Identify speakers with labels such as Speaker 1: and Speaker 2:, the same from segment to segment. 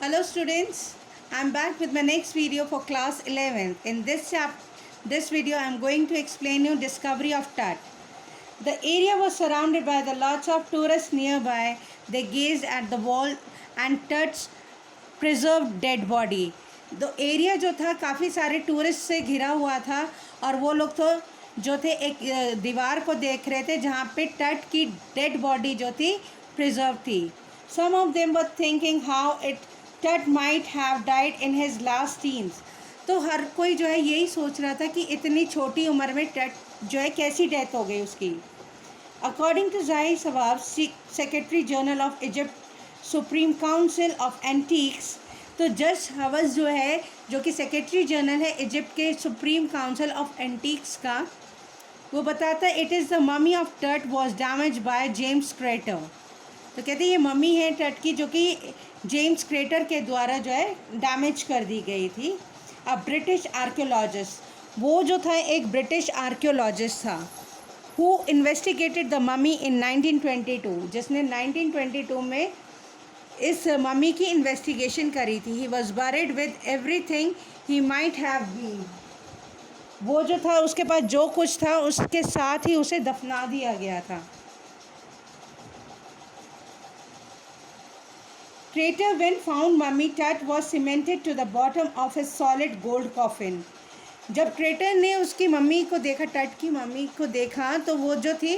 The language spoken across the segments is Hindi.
Speaker 1: Hello students, I am back with my next video for class 11th. In this video I am going to explain you discovery of Tut. The area was surrounded by the lots of tourists nearby. They gazed at the wall and Tut's preserved dead body. तो एरिया जो था काफ़ी सारे टूरिस्ट से घिरा हुआ था और वो लोग तो जो थे एक दीवार को देख रहे थे जहाँ पे टट की डेड बॉडी जो थी प्रिजर्व थी. Some of them were thinking how it Tut might have died in his last teens. तो हर कोई जो है यही सोच रहा था कि इतनी छोटी उम्र में टट जो है कैसी डेथ हो गई उसकी. According to Zahi Hawass, secretary general of Egypt supreme council of antiques, तो जज हवस जो है जो कि सेक्रेटरी जनरल है इजिप्ट के सुप्रीम काउंसिल ऑफ एंटीक्स का, वो बताता है it is the mummy of Tut was damage by James Carter. तो कहते हैं ये मम्मी है टट की जो कि जेम्स क्रेटर के द्वारा जो है डैमेज कर दी गई थी. अ ब्रिटिश आर्कियोलॉजिस्ट, वो जो था एक ब्रिटिश आर्कियोलॉजिस्ट था हु इन्वेस्टिगेटेड द ममी इन 1922, जिसने 1922 में इस मम्मी की इन्वेस्टिगेशन करी थी. He was buried with everything he might have been. वो जो था उसके पास जो कुछ था उसके साथ ही उसे दफना दिया गया था. Crater when found mummy Tut was cemented to the bottom of his solid gold coffin. जब क्रेटर ने उसकी मम्मी को देखा, टट की मम्मी को देखा, तो वो जो थी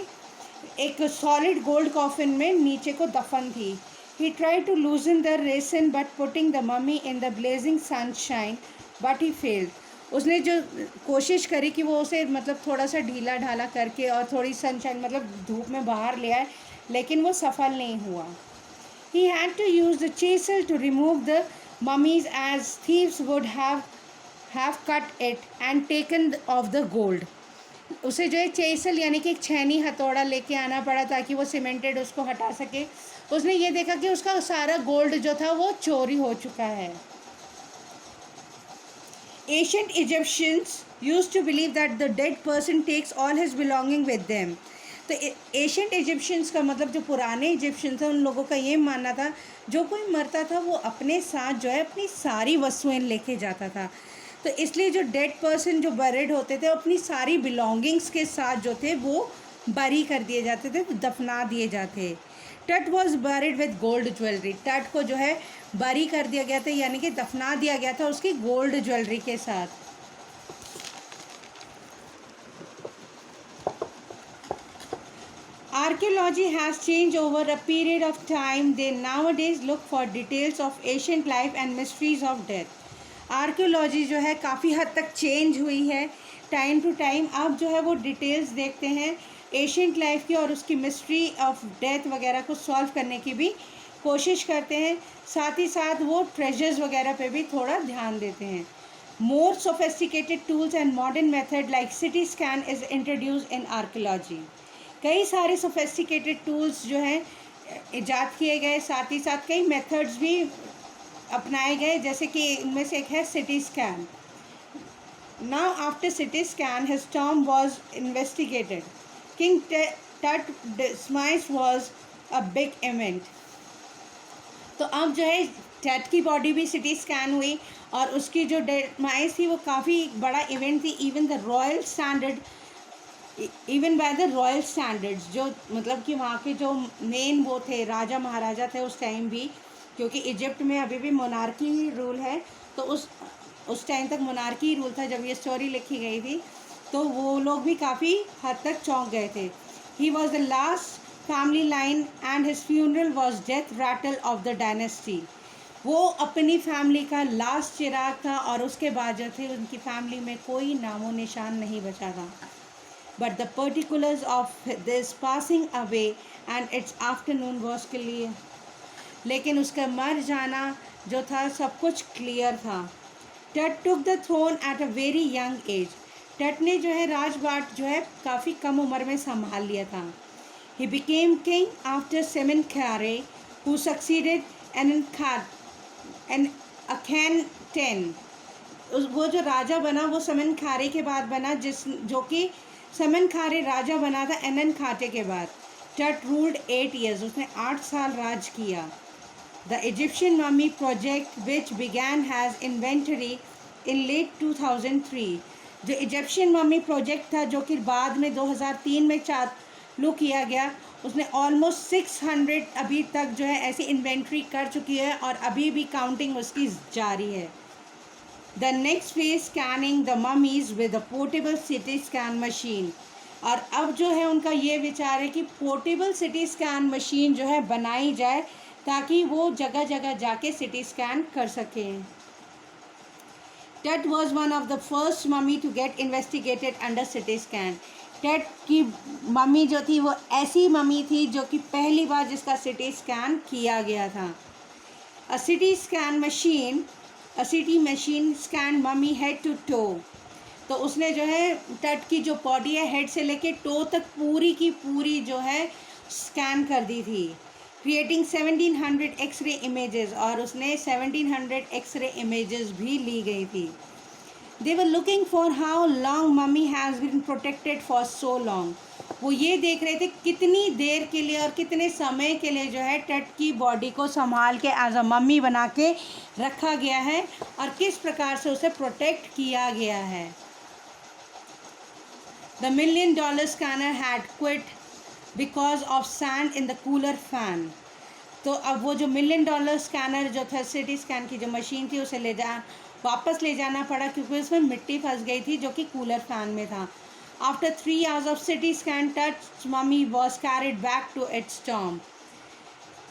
Speaker 1: एक सॉलिड गोल्ड कॉफिन में नीचे को दफन थी. He tried to loosen the resin but putting the mummy in the blazing sunshine, but he failed. उसने जो कोशिश करी कि वो उसे मतलब थोड़ा सा ढीला ढाला करके और थोड़ी सनशाइन मतलब धूप में बाहर ले आए, लेकिन वो सफल नहीं हुआ. He had to use the chisel to remove the mummies as thieves would have cut it and taken off the gold. उसे जो है चेसल यानी कि एक छेनी हथौड़ा लेके आना पड़ा ताकि वो सीमेंटेड उसको हटा सके. उसने ये देखा कि उसका सारा गोल्ड जो था वो चोरी हो चुका है. Ancient Egyptians used to believe that the dead person takes all his belonging with them. तो एशियंट इजिप्शियंस का मतलब जो पुराने इजिप्शियंस थे उन लोगों का ये मानना था जो कोई मरता था वो अपने साथ जो है अपनी सारी वस्तुएं लेके जाता था. तो इसलिए जो डेड पर्सन जो बरीड होते थे अपनी सारी बिलोंगिंग्स के साथ जो थे वो बरी कर दिए जाते थे, दफना दिए जाते. टट was buried with gold jewellery. टट को जो है बरी कर दिया गया था यानी कि दफना दिया गया था उसकी गोल्ड ज्वेलरी के साथ. Archaeology has changed over a period of time. They nowadays look for details of ancient life and mysteries of death. Archaeology जो है काफ़ी हद तक चेंज हुई है टाइम टू टाइम. अब जो है वो डिटेल्स देखते हैं एशियंट लाइफ की और उसकी मिस्ट्री ऑफ डेथ वगैरह को सॉल्व करने की भी कोशिश करते हैं. साथ ही साथ वो ट्रेजर्स वगैरह पे भी थोड़ा ध्यान देते हैं. More sophisticated tools and modern method like CT scan is introduce in archaeology. कई सारे सोफेस्टिकेटेड टूल्स जो हैं ईजाद किए गए, साथ ही साथ कई मेथड्स भी अपनाए गए, जैसे कि इनमें से एक है CT scan. Now after CT scan his Tom was investigated. King टट डिसमाइस वाज अ बिग इवेंट. तो अब जो है टट की बॉडी भी सिटी स्कैन हुई और उसकी जो डिसमाइस थी वो काफ़ी बड़ा इवेंट थी. Even by the royal standards, जो मतलब कि वहाँ के जो मेन वो थे राजा थे उस टाइम भी, क्योंकि इजिप्ट में अभी भी मोनार्की ही रूल है. तो उस टाइम तक मोनार्की ही रूल था जब ये स्टोरी लिखी गई थी. तो वो लोग भी काफ़ी हद तक चौंक गए थे. He was the last family line and his funeral was death rattle of the dynasty. वो अपनी फैमिली का लास्ट चिराग था और उसके बाद जो थे उनकी फैमिली में कोई नामो निशान नहीं बचा था. But the particulars of this passing away and its afternoon was clear. लेकिन उसका मर जाना जो था सब कुछ क्लियर था. टट took the throne at a very young age. टट ने जो है राजबाट जो है काफ़ी कम उम्र में संभाल लिया था. He became king after Semenkhare, who succeeded Akhenaten. वो जो राजा बना वो सेमेनखारे के बाद बना, जो कि सेमेनखारे राजा बना था एनन खाटे के बाद. टट रूल्ड 8 years. उसने 8 साल राज किया. The Egyptian mummy project, which began as inventory in late 2003, जो इजिप्शियन मम्मी प्रोजेक्ट था जो कि बाद में 2003 में चालू किया गया, उसने ऑलमोस्ट 600 अभी तक जो है ऐसी इन्वेंट्री कर चुकी है और अभी भी काउंटिंग उसकी जारी है. The next phase scanning the mummies with a portable CT scan machine. और अब जो है उनका ये विचार है कि पोर्टेबल सिटी स्कैन मशीन जो है बनाई जाए ताकि वो जगह जगह जाके सिटी स्कैन कर सकें. Tut was one of the first mummy to get investigated under CT scan. Tut की मम्मी जो थी वो ऐसी मम्मी थी जो कि पहली बार जिसका सिटी स्कैन किया गया था. A CT machine scan mummy head to toe. तो उसने जो है टट की जो बॉडी है हेड से लेके टो तक पूरी की पूरी जो है स्कैन कर दी थी, क्रिएटिंग 1700 एक्सरे इमेजेस. और उसने 1700 एक्सरे इमेजेस भी ली गई थी. They were looking for how long mummy has been protected for so long. वो ये देख रहे थे कितनी देर के लिए और कितने समय के लिए जो है टट की बॉडी को संभाल के एज अ मम्मी बना के रखा गया है और किस प्रकार से उसे प्रोटेक्ट किया गया है. The $1 million scanner had quit because of sand in the cooler fan. तो अब वो जो $1 million स्कैनर जो था सिटी स्कैन की जो मशीन थी उसे वापस ले जाना पड़ा क्योंकि उसमें मिट्टी फंस गई थी जो कि कूलर फैन में था. After 3 hours of CT scan Tut mummy was carried back to its tomb.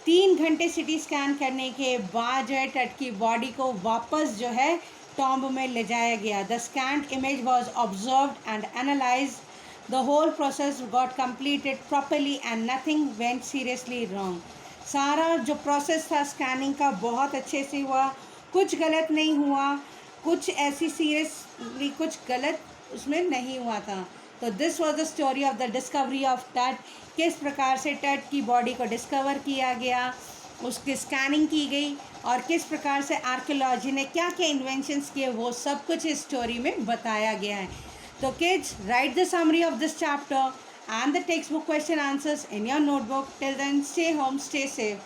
Speaker 1: 3 घंटे सिटी स्कैन करने के बाद जो है टट की बॉडी को वापस जो है टॉम्ब में ले जाया गया. The scanned image was observed and analysed. The whole process got completed properly and nothing went seriously wrong. सारा जो प्रोसेस था स्कैनिंग का बहुत अच्छे से हुआ, कुछ गलत नहीं हुआ, कुछ ऐसी सीरियसली कुछ गलत उसमें नहीं हुआ था. तो this was the story of the discovery of टट. किस प्रकार से टट की बॉडी को डिस्कवर किया गया, उसकी स्कैनिंग की गई और किस प्रकार से आर्कियोलॉजी ने क्या क्या इन्वेंशंस किए, वो सब कुछ इस स्टोरी में बताया गया है. तो kids, right the summary of this chapter and the textbook question answers in your notebook. Till then, stay home, stay safe.